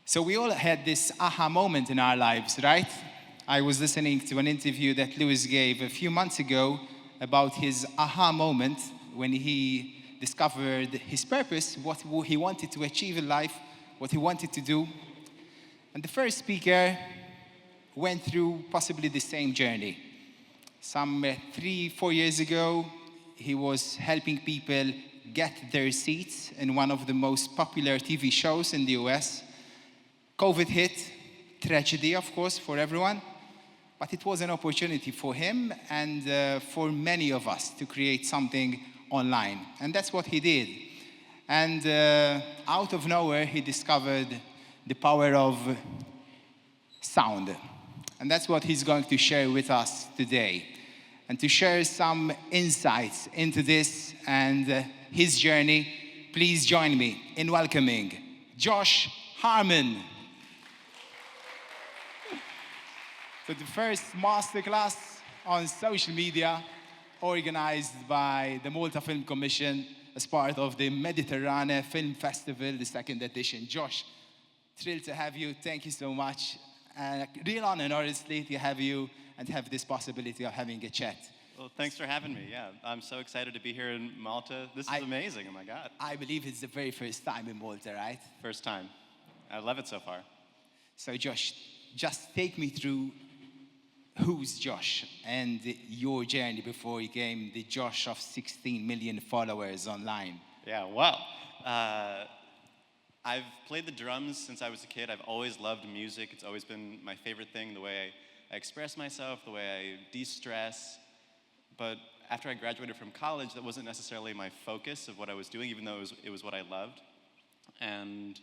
So we all had this aha moment in our lives, right? I was listening to an interview that Lewis gave a few months ago about his aha moment when he discovered his purpose, what he wanted to achieve in life, what he wanted to do. And the first speaker went through possibly the same journey. Some 3-4 years ago, he was helping people get their seats in one of the most popular TV shows in the US. COVID hit, tragedy, of course, for everyone, but it was an opportunity for him and for many of us to create something online. And that's what he did. And out of nowhere, he discovered the power of sound. And that's what he's going to share with us today. And to share some insights into this and his journey, please join me in welcoming Josh Harmon to the first masterclass on social media organized by the Malta Film Commission as part of the Mediterranean Film Festival, the second edition. Josh, thrilled to have you. Thank you so much. Real honor, honestly, to have you and have this possibility of having a chat. Well, thanks for having me. Yeah, I'm so excited to be here in Malta. This is amazing. Oh my God. I believe it's the very first time in Malta, right? First time. I love it so far. So Josh, just take me through who's Josh and your journey before you became the Josh of 16 million followers online. Yeah, wow. I've played the drums since I was a kid. I've always loved music. It's always been my favorite thing, the way I express myself, the way I de-stress. But after I graduated from college, that wasn't necessarily my focus of what I was doing, even though it was what I loved. And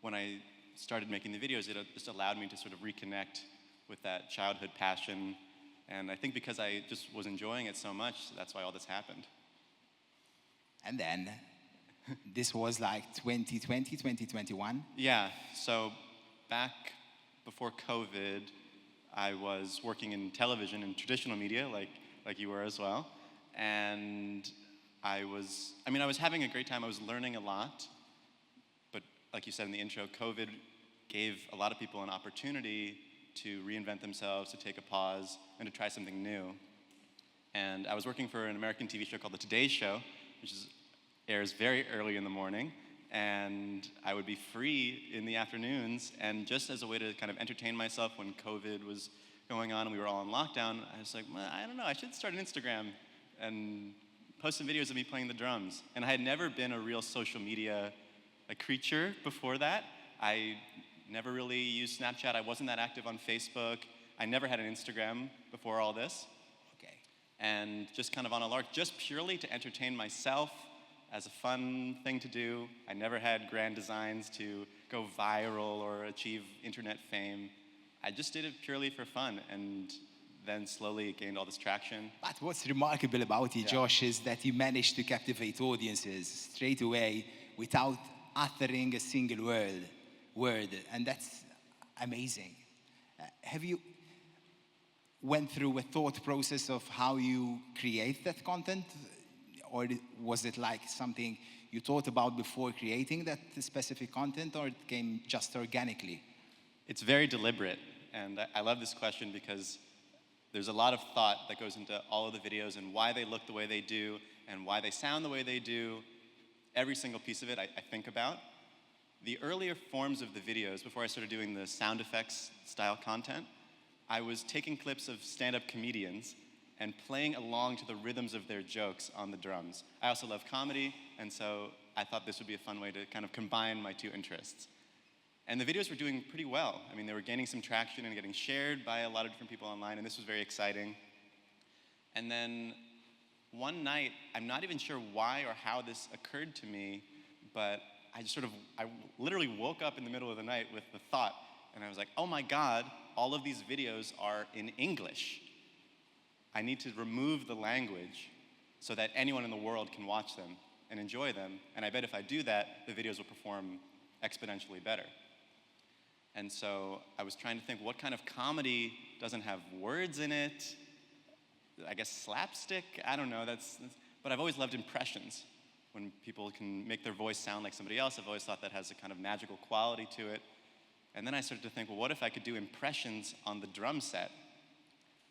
when I started making the videos, it just allowed me to sort of reconnect with that childhood passion. And I think because I just was enjoying it so much, that's why all this happened. And then, this was like 2020, 2021? Yeah, so back before COVID, I was working in television and traditional media, like you were as well. And I was having a great time. I was learning a lot. But like you said in the intro, COVID gave a lot of people an opportunity to reinvent themselves, to take a pause, and to try something new. And I was working for an American TV show called The Today Show, which airs very early in the morning. And I would be free in the afternoons. And just as a way to kind of entertain myself when COVID was going on and we were all in lockdown, I was like, well, I don't know, I should start an Instagram and post some videos of me playing the drums. And I had never been a real social media creature before that. I never really used Snapchat. I wasn't that active on Facebook. I never had an Instagram before all this. Okay. And just kind of on a lark, just purely to entertain myself as a fun thing to do. I never had grand designs to go viral or achieve internet fame. I just did it purely for fun, and then slowly it gained all this traction. But what's remarkable about you, Josh, is that you managed to captivate audiences straight away without uttering a single word, and that's amazing. Have you went through a thought process of how you create that content, or was it like something you thought about before creating that specific content, or it came just organically? It's very deliberate, and I love this question because there's a lot of thought that goes into all of the videos and why they look the way they do and why they sound the way they do. Every single piece of it I think about. The earlier forms of the videos, before I started doing the sound effects style content, I was taking clips of stand-up comedians and playing along to the rhythms of their jokes on the drums. I also love comedy, and so I thought this would be a fun way to kind of combine my two interests. And the videos were doing pretty well. I mean, they were gaining some traction and getting shared by a lot of different people online, and this was very exciting. And then one night, I'm not even sure why or how this occurred to me, but I literally woke up in the middle of the night with the thought, and I was like, oh my God, all of these videos are in English. I need to remove the language so that anyone in the world can watch them and enjoy them, and I bet if I do that, the videos will perform exponentially better. And so I was trying to think, what kind of comedy doesn't have words in it? I guess slapstick? I don't know, but I've always loved impressions. When people can make their voice sound like somebody else, I've always thought that has a kind of magical quality to it. And then I started to think, well, what if I could do impressions on the drum set?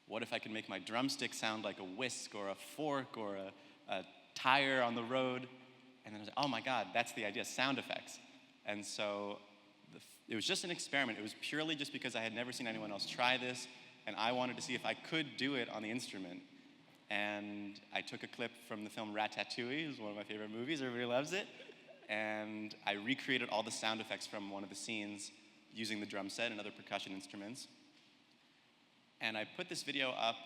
What if I could make my drumstick sound like a whisk or a fork or a tire on the road? And then I was like, oh my God, that's the idea, sound effects. And so it was just an experiment. It was purely just because I had never seen anyone else try this, and I wanted to see if I could do it on the instrument. And I took a clip from the film Ratatouille, it's one of my favorite movies, everybody loves it. And I recreated all the sound effects from one of the scenes using the drum set and other percussion instruments. And I put this video up,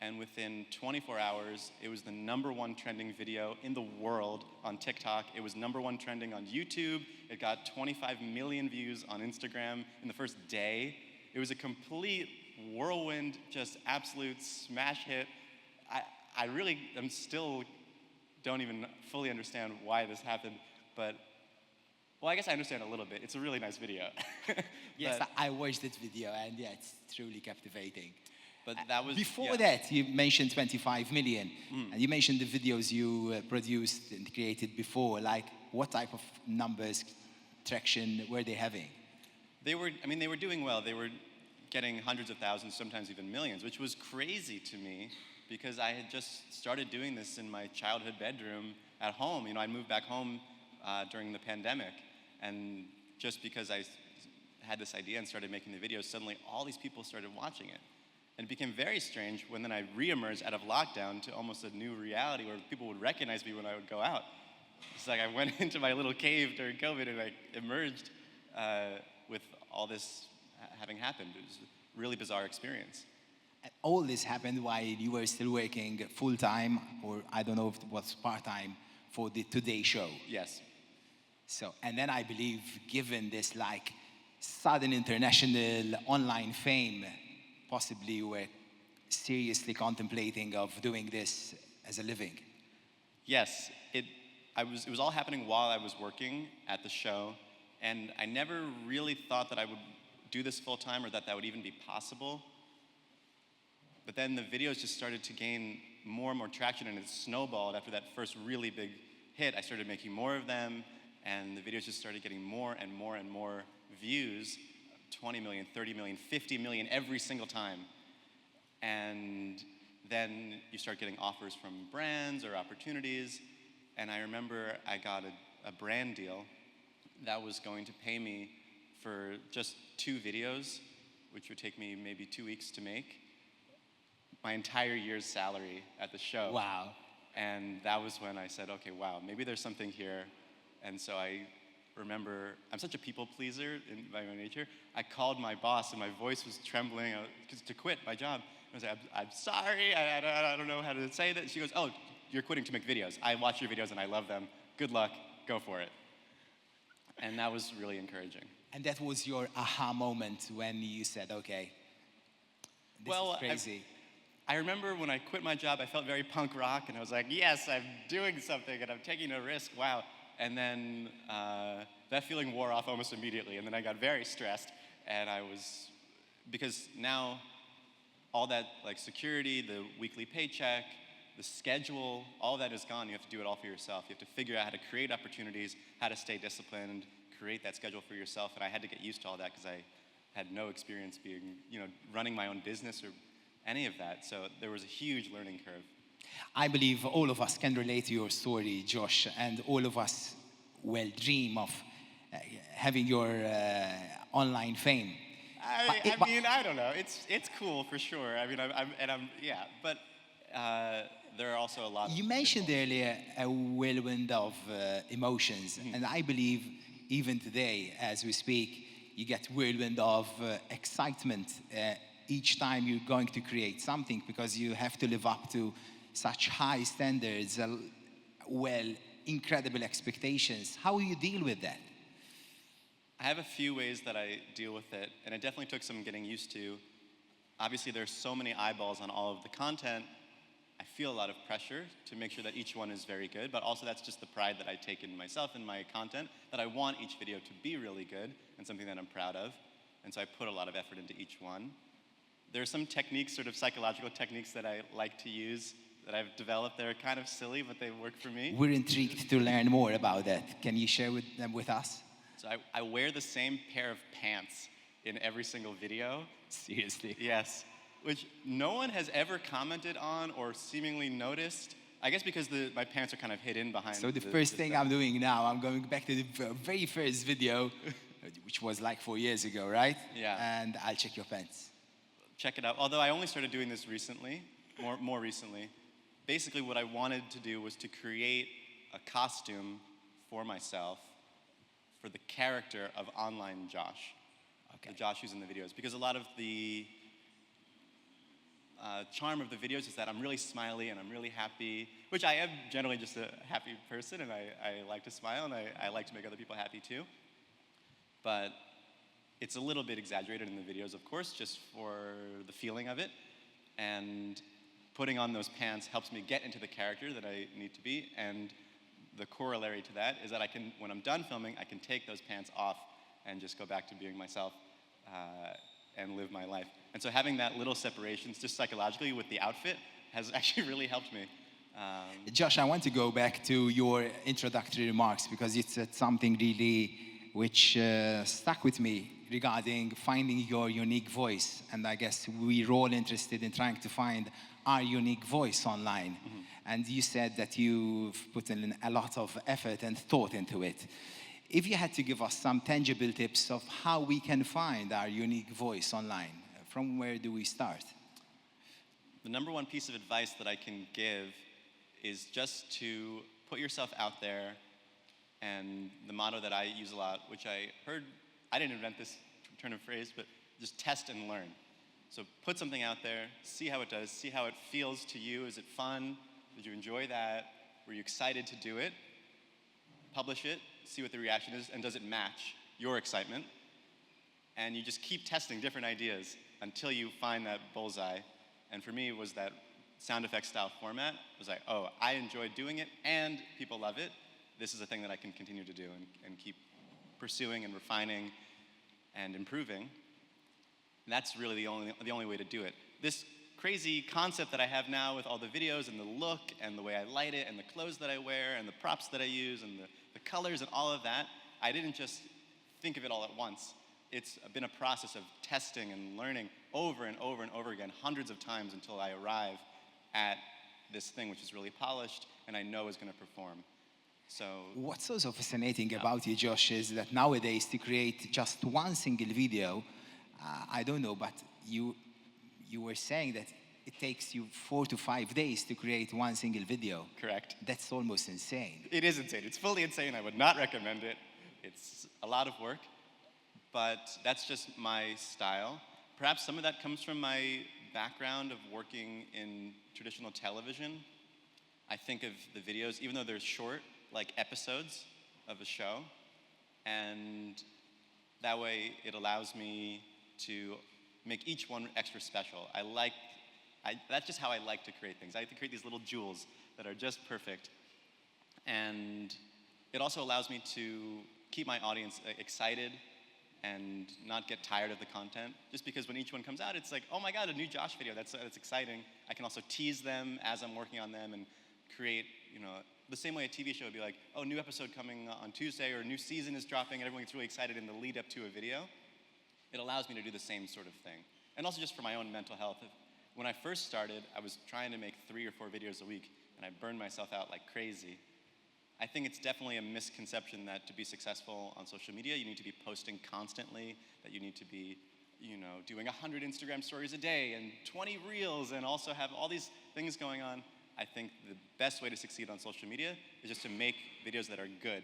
and within 24 hours, it was the #1 trending video in the world on TikTok. It was #1 trending on YouTube. It got 25 million views on Instagram in the first day. It was a complete whirlwind, just absolute smash hit. I really am still don't even fully understand why this happened, but, well, I guess I understand a little bit. It's a really nice video. Yes, I watched that video, and yeah, it's truly captivating. But that was... Before that, you mentioned 25 million, and you mentioned the videos you produced and created before. Like, what type of numbers, traction were they having? They were doing well. They were getting hundreds of thousands, sometimes even millions, which was crazy to me because I had just started doing this in my childhood bedroom at home. You know, I moved back home during the pandemic, and just because I had this idea and started making the videos, suddenly all these people started watching it. And it became very strange when then I re-emerged out of lockdown to almost a new reality where people would recognize me when I would go out. It's like I went into my little cave during COVID and I emerged with all this having happened. It was a really bizarre experience. And all this happened while you were still working full-time, or I don't know if it was part-time, for the Today Show. Yes. So, and then I believe, given this like sudden international online fame, possibly you were seriously contemplating of doing this as a living. Yes, it was all happening while I was working at the show, and I never really thought that I would do this full time or that would even be possible. But then the videos just started to gain more and more traction, and it snowballed after that first really big hit. I started making more of them, and the videos just started getting more and more and more views, 20 million, 30 million, 50 million every single time. And then you start getting offers from brands or opportunities. And I remember I got a brand deal that was going to pay me for just 2 videos, which would take me maybe 2 weeks to make, my entire year's salary at the show. Wow. And that was when I said, okay, wow, maybe there's something here. And so I remember, I'm such a people pleaser by my nature. I called my boss and my voice was trembling to quit my job. I was like, I'm sorry, I don't know how to say that. She goes, oh, you're quitting to make videos. I watch your videos and I love them. Good luck, go for it. And that was really encouraging. And that was your aha moment when you said, okay, this is crazy. I remember when I quit my job, I felt very punk rock, and I was like, yes, I'm doing something, and I'm taking a risk, wow. And then that feeling wore off almost immediately, and then I got very stressed, and because now all that like security, the weekly paycheck, the schedule, all that is gone. You have to do it all for yourself. You have to figure out how to create opportunities, how to stay disciplined, create that schedule for yourself, and I had to get used to all that because I had no experience being, running my own business or any of that, so there was a huge learning curve. I believe all of us can relate to your story, Josh, and all of us will dream of having your online fame. I don't know. It's cool for sure. I mean, but there are also a lot. You mentioned earlier a whirlwind of emotions, and I believe even today, as we speak, you get whirlwind of excitement each time you're going to create something because you have to live up to such high standards, incredible expectations. How do you deal with that? I have a few ways that I deal with it, and it definitely took some getting used to. Obviously, there's so many eyeballs on all of the content. I feel a lot of pressure to make sure that each one is very good, but also that's just the pride that I take in myself and my content, that I want each video to be really good and something that I'm proud of. And so I put a lot of effort into each one. There are some techniques, sort of psychological techniques that I like to use that I've developed. They're kind of silly, but they work for me. We're intrigued to learn more about that. Can you share them with us? So I wear the same pair of pants in every single video. Seriously. Yes, which no one has ever commented on or seemingly noticed. I guess because my pants are kind of hidden behind. So the first thing I'm doing now, I'm going back to the very first video, which was like 4 years ago, right? Yeah. And I'll check your pants. Check it out. Although I only started doing this recently, more recently. Basically, what I wanted to do was to create a costume for myself for the character of online Josh. Okay. The Josh who's in the videos. Because a lot of the charm of the videos is that I'm really smiley and I'm really happy, which I am generally just a happy person, and I like to smile, and I like to make other people happy too. But it's a little bit exaggerated in the videos, of course, just for the feeling of it. And putting on those pants helps me get into the character that I need to be. And the corollary to that is that I can, when I'm done filming, I can take those pants off and just go back to being myself and live my life. And so having that little separation, just psychologically with the outfit, has actually really helped me. Josh, I want to go back to your introductory remarks because you said something really which stuck with me regarding finding your unique voice. And I guess we're all interested in trying to find our unique voice online. Mm-hmm. And you said that you've put in a lot of effort and thought into it. If you had to give us some tangible tips of how we can find our unique voice online, from where do we start? The number one piece of advice that I can give is just to put yourself out there, and the motto that I use a lot, which I heard, I didn't invent this turn of phrase, but just test and learn. So put something out there, see how it does, see how it feels to you. Is it fun? Did you enjoy that? Were you excited to do it? Publish it, see what the reaction is, and does it match your excitement? And you just keep testing different ideas until you find that bullseye. And for me, it was that sound effect style format. It was like, oh, I enjoyed doing it, and people love it. This is a thing that I can continue to do and keep pursuing and refining and improving. And that's really the only way to do it. This crazy concept that I have now with all the videos and the look and the way I light it and the clothes that I wear and the props that I use and the colors and all of that, I didn't just think of it all at once. It's been a process of testing and learning over and over and over again, hundreds of times until I arrive at this thing which is really polished and I know is going to perform. So what's so fascinating about you, Josh, is that nowadays to create just one single video, I don't know, but you were saying that it takes you 4 to 5 days to create one single video. Correct. That's almost insane. It is insane. It's fully insane. I would not recommend it. It's a lot of work, but that's just my style. Perhaps some of that comes from my background of working in traditional television. I think of the videos, even though they're short, like episodes of a show, and that way it allows me to make each one extra special. That's just how I like to create things. I like to create these little jewels that are just perfect. And it also allows me to keep my audience excited and not get tired of the content. Just because when each one comes out, it's like, oh my God, a new Josh video, that's exciting. I can also tease them as I'm working on them and create, the same way a TV show would be like, oh, new episode coming on Tuesday, or new season is dropping, and everyone gets really excited in the lead up to a video. It allows me to do the same sort of thing. And also just for my own mental health. When I first started, I was trying to make 3 or 4 videos a week, and I burned myself out like crazy. I think it's definitely a misconception that to be successful on social media, you need to be posting constantly, that you need to be, doing 100 Instagram stories a day and 20 reels and also have all these things going on. I think the best way to succeed on social media is just to make videos that are good.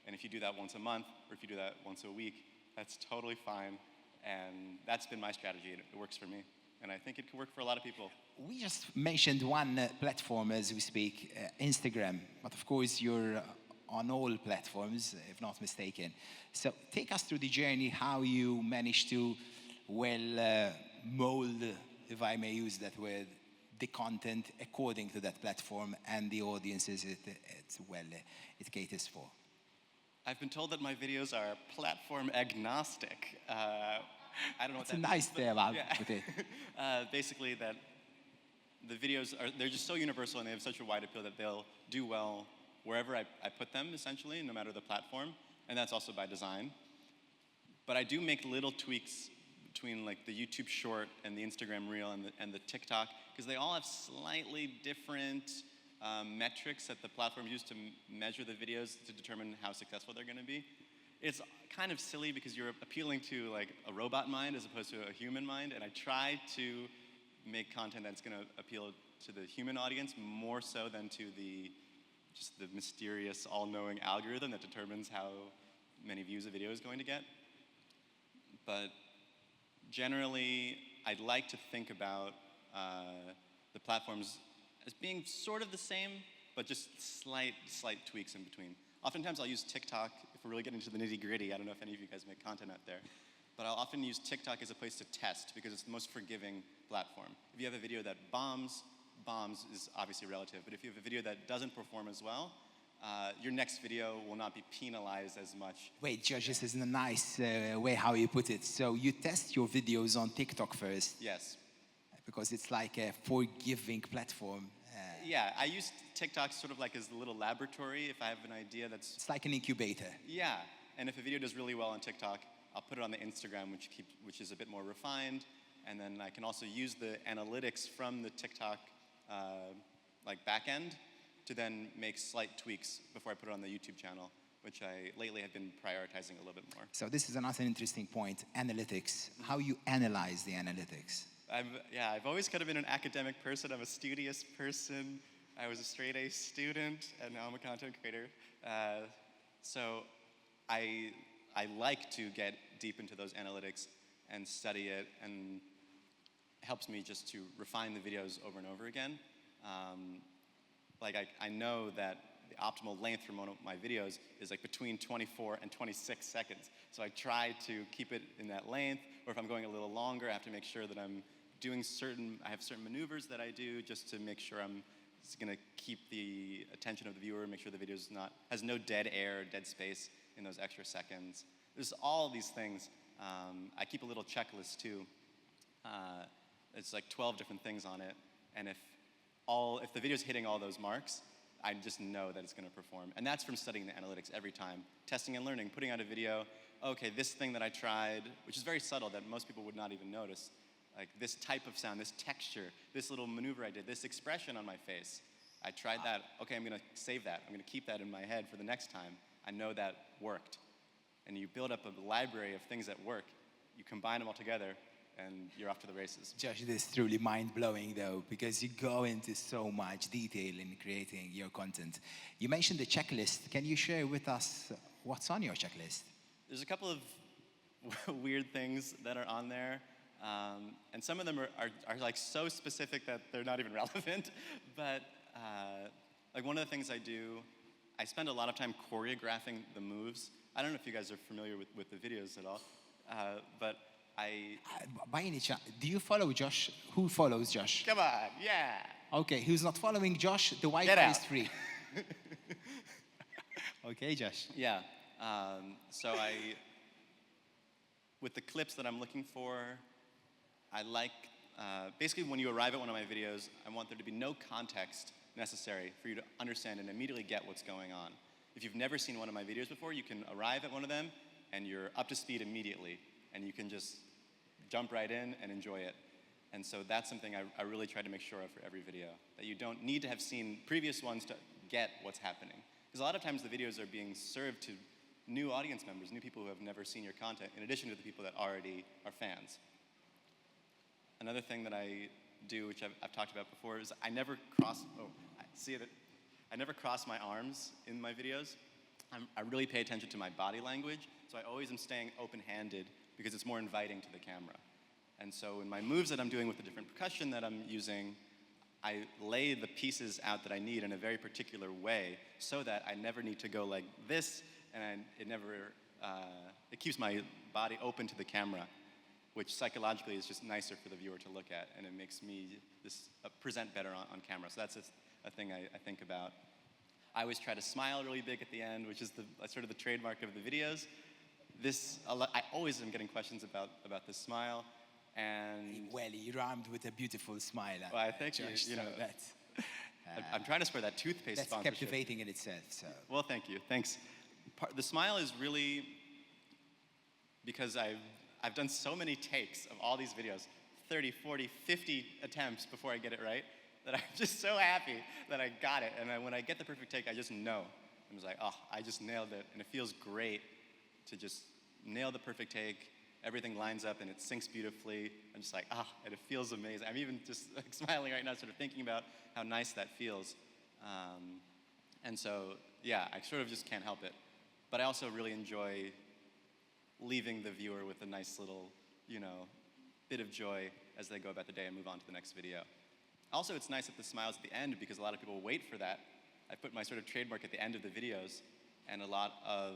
And if you do that once a month, or if you do that once a week, that's totally fine. And that's been my strategy. It works for me. And I think it can work for a lot of people. We just mentioned one platform as we speak, Instagram. But of course, you're on all platforms, if not mistaken. So take us through the journey, how you managed to, mold, if I may use that word, the content according to that platform and the audiences it caters for. I've been told that my videos are platform agnostic. I don't know what that means. It's a nice term, I'll put it. Basically that the videos they're just so universal and they have such a wide appeal that they'll do well wherever I put them, essentially, no matter the platform. And that's also by design. But I do make little tweaks between like the YouTube Short and the Instagram Reel and the TikTok, because they all have slightly different metrics that the platforms use to measure the videos to determine how successful they're going to be. It's kind of silly because you're appealing to like a robot mind as opposed to a human mind, and I try to make content that's going to appeal to the human audience more so than to just the mysterious, all-knowing algorithm that determines how many views a video is going to get. But generally, I'd like to think about the platforms as being sort of the same, but just slight tweaks in between. Oftentimes I'll use TikTok, if we're really getting into the nitty-gritty. I don't know if any of you guys make content out there. But I'll often use TikTok as a place to test because it's the most forgiving platform. If you have a video that bombs is obviously relative, but if you have a video that doesn't perform as well, your next video will not be penalized as much. Wait, Josh, this is a nice way how you put it. So you test your videos on TikTok first? Yes. Because it's like a forgiving platform. Yeah, I use TikTok sort of like as a little laboratory if I have an idea that's... It's like an incubator. Yeah, and if a video does really well on TikTok, I'll put it on the Instagram, which is a bit more refined, and then I can also use the analytics from the TikTok like backend to then make slight tweaks before I put it on the YouTube channel, which I lately have been prioritizing a little bit more. So this is another interesting point, analytics. How you analyze the analytics? I've always kind of been an academic person. I'm a studious person. I was a straight A student, and now I'm a content creator. So I like to get deep into those analytics and study it, and it helps me just to refine the videos over and over again. I know that the optimal length for one of my videos is like between 24 and 26 seconds. So I try to keep it in that length, or if I'm going a little longer, I have to make sure that I have certain maneuvers that I do just to make sure I'm going to keep the attention of the viewer, make sure the video has no dead air, dead space in those extra seconds. There's all these things. I keep a little checklist too. It's like 12 different things on it, and if the video's hitting all those marks, I just know that it's going to perform. And that's from studying the analytics every time. Testing and learning, putting out a video, okay, this thing that I tried, which is very subtle that most people would not even notice, like this type of sound, this texture, this little maneuver I did, this expression on my face. I tried that, okay, I'm going to save that. I'm going to keep that in my head for the next time. I know that worked. And you build up a library of things that work. You combine them all together, and you're off to the races. Josh, this is truly mind-blowing, though, because you go into so much detail in creating your content. You mentioned the checklist. Can you share with us what's on your checklist? There's a couple of weird things that are on there, and some of them are like so specific that they're not even relevant. But like one of the things I do, I spend a lot of time choreographing the moves. I don't know if you guys are familiar with the videos at all, but by any chance, do you follow Josh? Who follows Josh? Come on, yeah. Okay, who's not following Josh? The Wi-Fi is free. Okay, Josh. Yeah. So with the clips that I'm looking for, I like, basically when you arrive at one of my videos, I want there to be no context necessary for you to understand and immediately get what's going on. If you've never seen one of my videos before, you can arrive at one of them and you're up to speed immediately, and you can just jump right in and enjoy it. And so that's something I really try to make sure of for every video, that you don't need to have seen previous ones to get what's happening. Because a lot of times the videos are being served to new audience members, new people who have never seen your content, in addition to the people that already are fans. Another thing that I do, which I've talked about before, is I never cross my arms in my videos. I really pay attention to my body language, so I always am staying open-handed because it's more inviting to the camera. And so in my moves that I'm doing with the different percussion that I'm using, I lay the pieces out that I need in a very particular way so that I never need to go like this, and it keeps my body open to the camera, which psychologically is just nicer for the viewer to look at, and it makes me present better on camera. So that's a thing I think about. I always try to smile really big at the end, which is sort of the trademark of the videos. I always am getting questions about this smile, and well, you rhymed with a beautiful smile. Well, I think Josh, you know that's. I'm trying to spare that toothpaste That's sponsorship. captivating in itself. So. Well, thank you. Thanks. The smile is really because I I've done so many takes of all these videos, 30, 40, 50 attempts before I get it right, that I'm just so happy that I got it. And when I get the perfect take, I just know. I'm just like, oh, I just nailed it. And it feels great to just nail the perfect take. Everything lines up and it syncs beautifully. I'm just like, and it feels amazing. I'm even just like smiling right now, sort of thinking about how nice that feels. And so, yeah, I sort of just can't help it. But I also really enjoy leaving the viewer with a nice little, bit of joy as they go about the day and move on to the next video. Also, it's nice at the smiles at the end because a lot of people wait for that. I put my sort of trademark at the end of the videos, and a lot of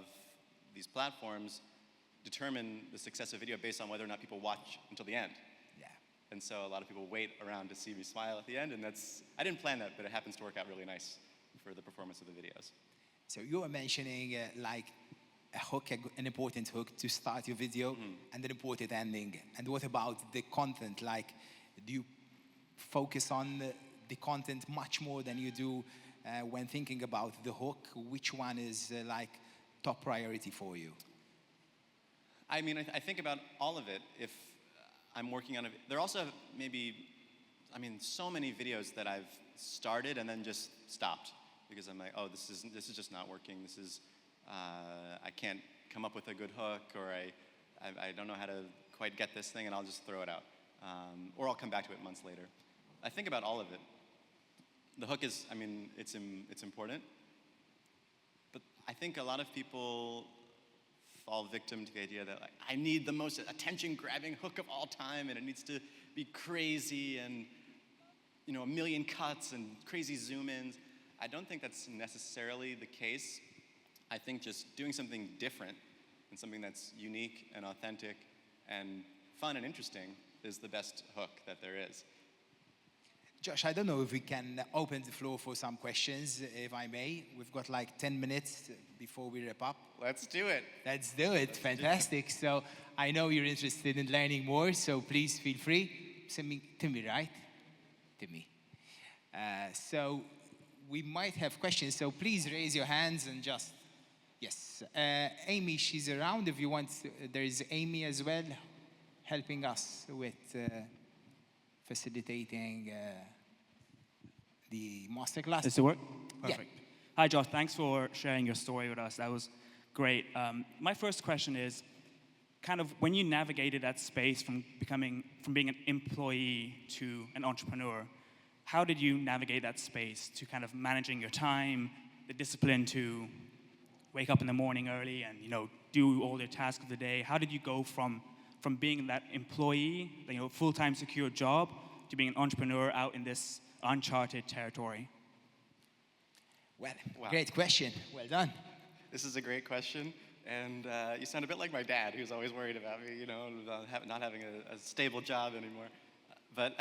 these platforms determine the success of video based on whether or not people watch until the end. Yeah. And so a lot of people wait around to see me smile at the end, and I didn't plan that, but it happens to work out really nice for the performance of the videos. So you were mentioning like a hook, an important hook to start your video, and an important ending. And what about the content? Like, do you focus on the content much more than you do when thinking about the hook? Which one is like top priority for you? I mean, I think about all of it. If I'm working on there are also so many videos that I've started and then just stopped because I'm like, oh, this is just not working. I can't come up with a good hook, or I don't know how to quite get this thing, and I'll just throw it out. Or I'll come back to it months later. I think about all of it. The hook is, it's important, but I think a lot of people fall victim to the idea that like, I need the most attention-grabbing hook of all time, and it needs to be crazy and a million cuts and crazy zoom-ins. I don't think that's necessarily the case. I think just doing something different and something that's unique and authentic and fun and interesting is the best hook that there is. Josh, I don't know if we can open the floor for some questions, if I may. We've got like 10 minutes before we wrap up. Let's do it. Let's do it. Fantastic. So I know you're interested in learning more, so please feel free. Timmy, right? Timmy. So we might have questions, so please raise your hands and just, yes. Amy, she's around if you want. There is Amy as well, helping us with facilitating the masterclass. Does it work? Yeah. Perfect. Hi, Josh. Thanks for sharing your story with us. That was great. My first question is, kind of when you navigated that space from being an employee to an entrepreneur, how did you navigate that space to kind of managing your time, the discipline to wake up in the morning early and do all the tasks of the day? How did you go from being that employee, full-time secure job, to being an entrepreneur out in this uncharted territory? Well, wow. Great question. Well done. This is a great question, and you sound a bit like my dad, who's always worried about me, not having a stable job anymore. But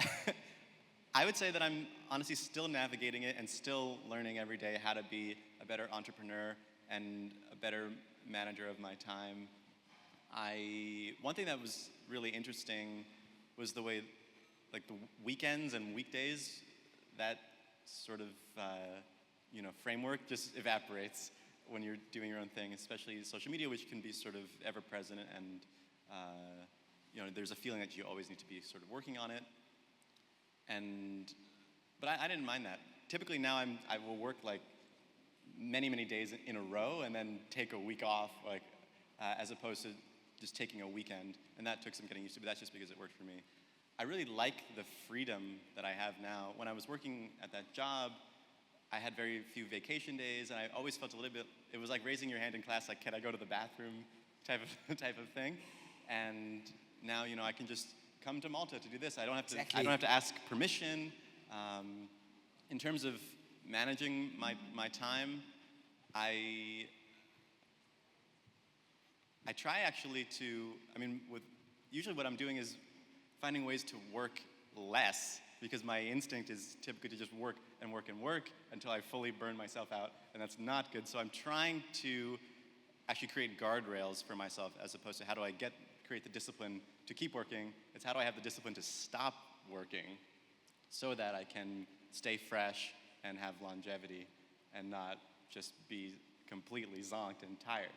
I would say that I'm honestly still navigating it and still learning every day how to be a better entrepreneur and a better manager of my time. One thing that was really interesting was the way, like the weekends and weekdays, that sort of framework just evaporates when you're doing your own thing, especially social media, which can be sort of ever present, and there's a feeling that you always need to be sort of working on it. But I didn't mind that. Typically now I will work like many days in a row and then take a week off, as opposed to just taking a weekend, and that took some getting used to, but that's just because it worked for me. I really like the freedom that I have now. When I was working at that job, I had very few vacation days, and I always felt a little bit, it was like raising your hand in class, like, can I go to the bathroom type of thing. And now, I can just come to Malta to do this. I don't have to ask permission. In terms of managing my time, I try actually to, usually what I'm doing is finding ways to work less, because my instinct is typically to just work and work and work until I fully burn myself out, and that's not good. So I'm trying to actually create guardrails for myself, as opposed to how do I create the discipline to keep working. It's how do I have the discipline to stop working so that I can stay fresh and have longevity and not just be completely zonked and tired.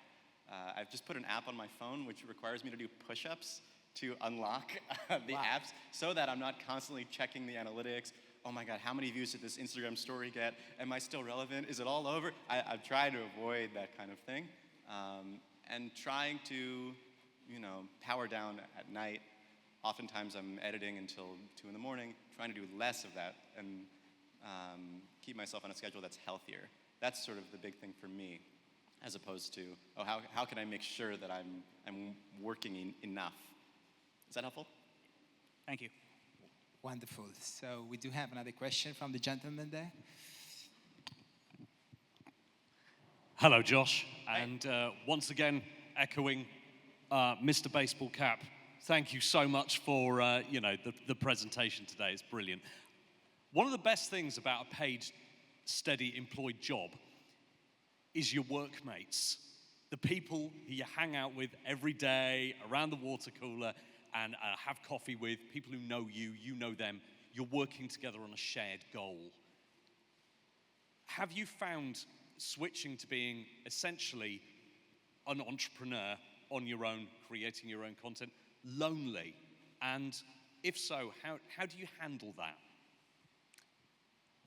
I've just put an app on my phone which requires me to do push-ups to unlock the apps so that I'm not constantly checking the analytics. Oh my God, how many views did this Instagram story get? Am I still relevant? Is it all over? I've tried to avoid that kind of thing. And trying to, power down at night. Oftentimes I'm editing until 2 in the morning, trying to do less of that and keep myself on a schedule that's healthier. That's sort of the big thing for me, as opposed to, how can I make sure that I'm working enough? Is that helpful? Thank you. Wonderful. So we do have another question from the gentleman there. Hello, Josh. And once again, echoing Mr. Baseball Cap, thank you so much for the presentation today. It's brilliant. One of the best things about a paid, steady, employed job is your workmates, the people who you hang out with every day around the water cooler and have coffee with, people who know you, you know them. You're working together on a shared goal. Have you found switching to being essentially an entrepreneur on your own, creating your own content, lonely? And if so, how do you handle that?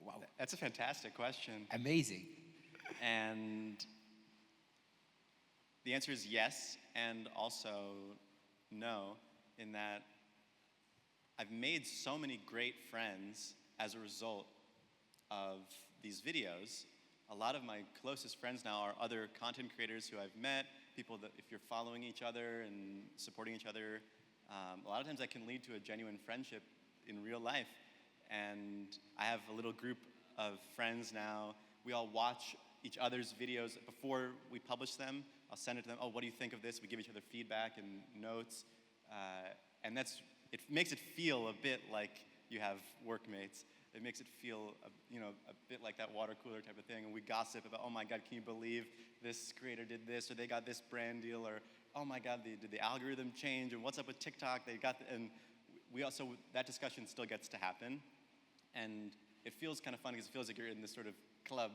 Wow, that's a fantastic question. Amazing. And the answer is yes, and also no, in that I've made so many great friends as a result of these videos. A lot of my closest friends now are other content creators who I've met, people that if you're following each other and supporting each other, a lot of times that can lead to a genuine friendship in real life. And I have a little group of friends now. We all watch each other's videos before we publish them. I'll send it to them. Oh, what do you think of this? We give each other feedback and notes. And it makes it feel a bit like you have workmates. It makes it feel a bit like that water cooler type of thing. And we gossip about, oh my God, can you believe this creator did this, or they got this brand deal, or oh my God, did the algorithm change, and what's up with TikTok? And we also, that discussion still gets to happen. And it feels kind of fun because it feels like you're in this sort of club.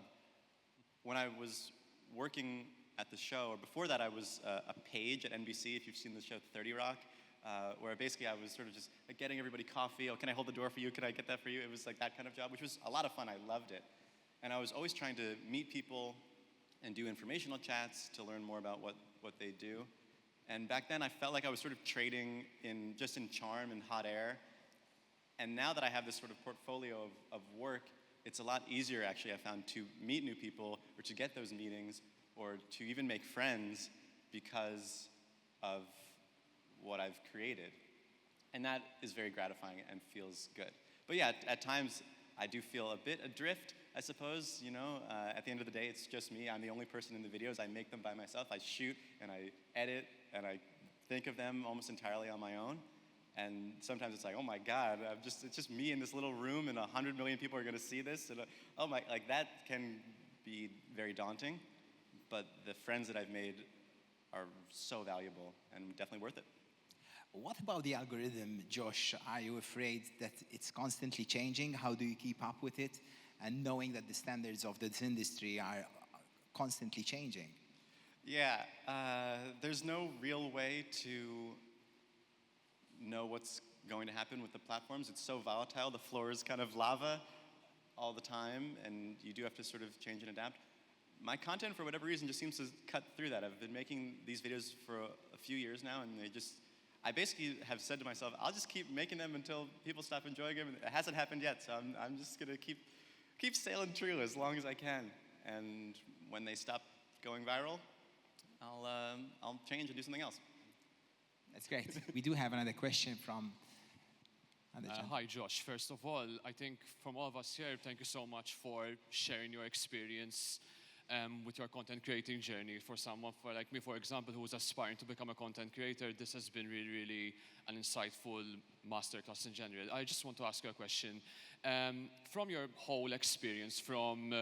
When I was working at the show, or before that I was a page at NBC, if you've seen the show 30 Rock, where basically I was sort of just getting everybody coffee. Oh, can I hold the door for you? Can I get that for you? It was like that kind of job, which was a lot of fun. I loved it. And I was always trying to meet people and do informational chats to learn more about what they do. And back then I felt like I was sort of trading in charm and hot air. And now that I have this sort of portfolio of work, it's a lot easier, actually, I found, to meet new people or to get those meetings or to even make friends because of what I've created. And that is very gratifying and feels good. But yeah, at times I do feel a bit adrift, I suppose. At the end of the day, it's just me. I'm the only person in the videos. I make them by myself. I shoot and I edit and I think of them almost entirely on my own. And sometimes it's like, oh my God, it's just me in this little room and 100 million people are gonna see this. And that can be very daunting. But the friends that I've made are so valuable and definitely worth it. What about the algorithm, Josh? Are you afraid that it's constantly changing? How do you keep up with it? And knowing that the standards of this industry are constantly changing. Yeah, there's no real way to know what's going to happen with the platforms. It's so volatile. The floor is kind of lava all the time, and you do have to sort of change and adapt. My content, for whatever reason, just seems to cut through that. I've been making these videos for a few years now, and I basically have said to myself, I'll just keep making them until people stop enjoying them. It hasn't happened yet, so I'm just gonna keep sailing true as long as I can. And when they stop going viral, I'll change and do something else. That's great. We do have another question from another gentleman. Hi, Josh. First of all, I think from all of us here, thank you so much for sharing your experience with your content creating journey. For someone like me, for example, who's aspiring to become a content creator, this has been really, really an insightful masterclass in general. I just want to ask you a question. From your whole experience, from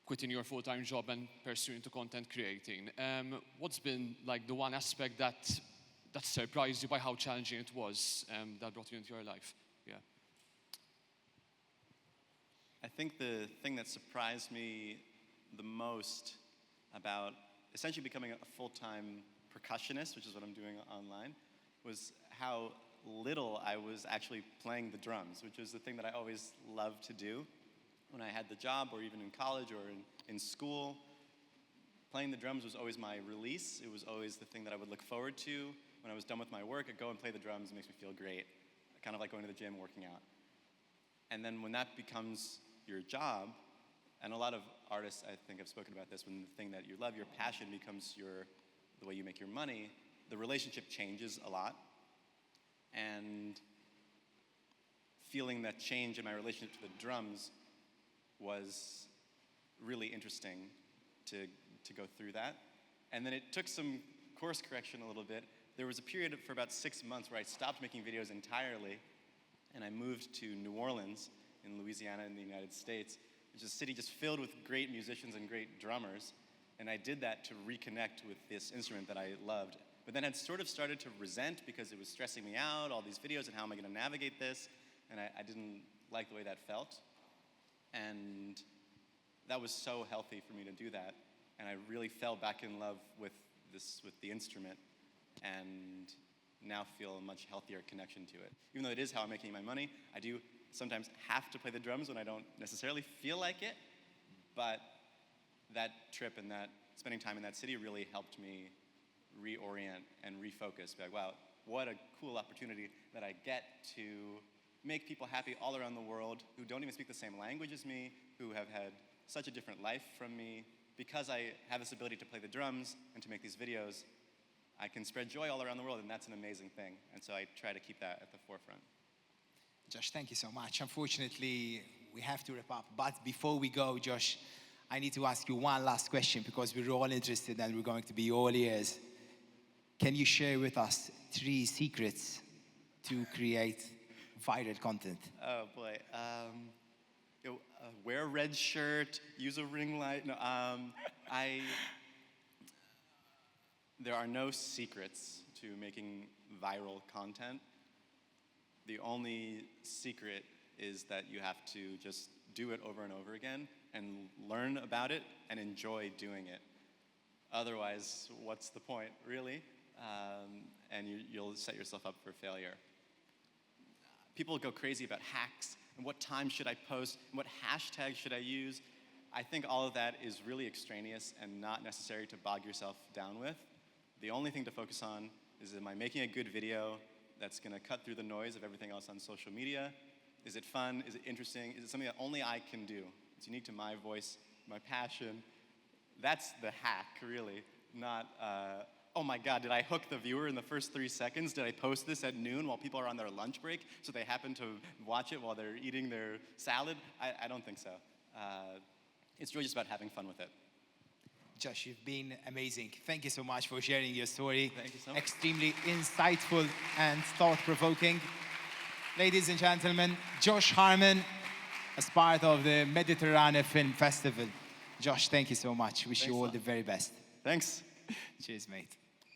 quitting your full-time job and pursuing to content creating, what's been like the one aspect that surprised you by how challenging it was, that brought you into your life? Yeah. I think the thing that surprised me the most about essentially becoming a full-time percussionist, which is what I'm doing online, was how little I was actually playing the drums, which was the thing that I always loved to do when I had the job or even in college or in school. Playing the drums was always my release. It was always the thing that I would look forward to. When I was done with my work, I'd go and play the drums. It makes me feel great, kind of like going to the gym, working out. And then when that becomes your job, and a lot of artists, I think, have spoken about this, when the thing that you love, your passion becomes the way you make your money, the relationship changes a lot. And feeling that change in my relationship to the drums was really interesting to go through that. And then it took some course correction a little bit. There was a period for about 6 months where I stopped making videos entirely, and I moved to New Orleans in Louisiana in the United States, which is a city just filled with great musicians and great drummers. And I did that to reconnect with this instrument that I loved. But then I'd sort of started to resent because it was stressing me out, all these videos, and how am I going to navigate this? And I didn't like the way that felt. And that was so healthy for me to do that. And I really fell back in love with the instrument, and now feel a much healthier connection to it. Even though it is how I'm making my money, I do sometimes have to play the drums when I don't necessarily feel like it. But that trip and that spending time in that city really helped me reorient and refocus. Be like, wow, what a cool opportunity that I get to make people happy all around the world who don't even speak the same language as me, who have had such a different life from me. Because I have this ability to play the drums and to make these videos, I can spread joy all around the world, and that's an amazing thing. And so I try to keep that at the forefront. Josh, thank you so much. Unfortunately, we have to wrap up. But before we go, Josh, I need to ask you one last question because we're all interested and we're going to be all ears. Can you share with us 3 secrets to create viral content? Oh boy. Wear a red shirt, use a ring light. No, there are no secrets to making viral content. The only secret is that you have to just do it over and over again and learn about it and enjoy doing it. Otherwise, what's the point, really? And you'll set yourself up for failure. People go crazy about hacks and what time should I post and what hashtag should I use. I think all of that is really extraneous and not necessary to bog yourself down with. The only thing to focus on is, am I making a good video that's going to cut through the noise of everything else on social media? Is it fun? Is it interesting? Is it something that only I can do? It's unique to my voice, my passion. That's the hack, really, not, oh my God, did I hook the viewer in the first 3 seconds? Did I post this at noon while people are on their lunch break so they happen to watch it while they're eating their salad? I don't think so. It's really just about having fun with it. Josh, you've been amazing. Thank you so much for sharing your story. Thank you so much. Extremely insightful and thought-provoking. Ladies and gentlemen, Josh Harmon, as part of the Mediterranean Film Festival. Josh, thank you so much. Wish you all the very best. Thanks. Cheers, mate.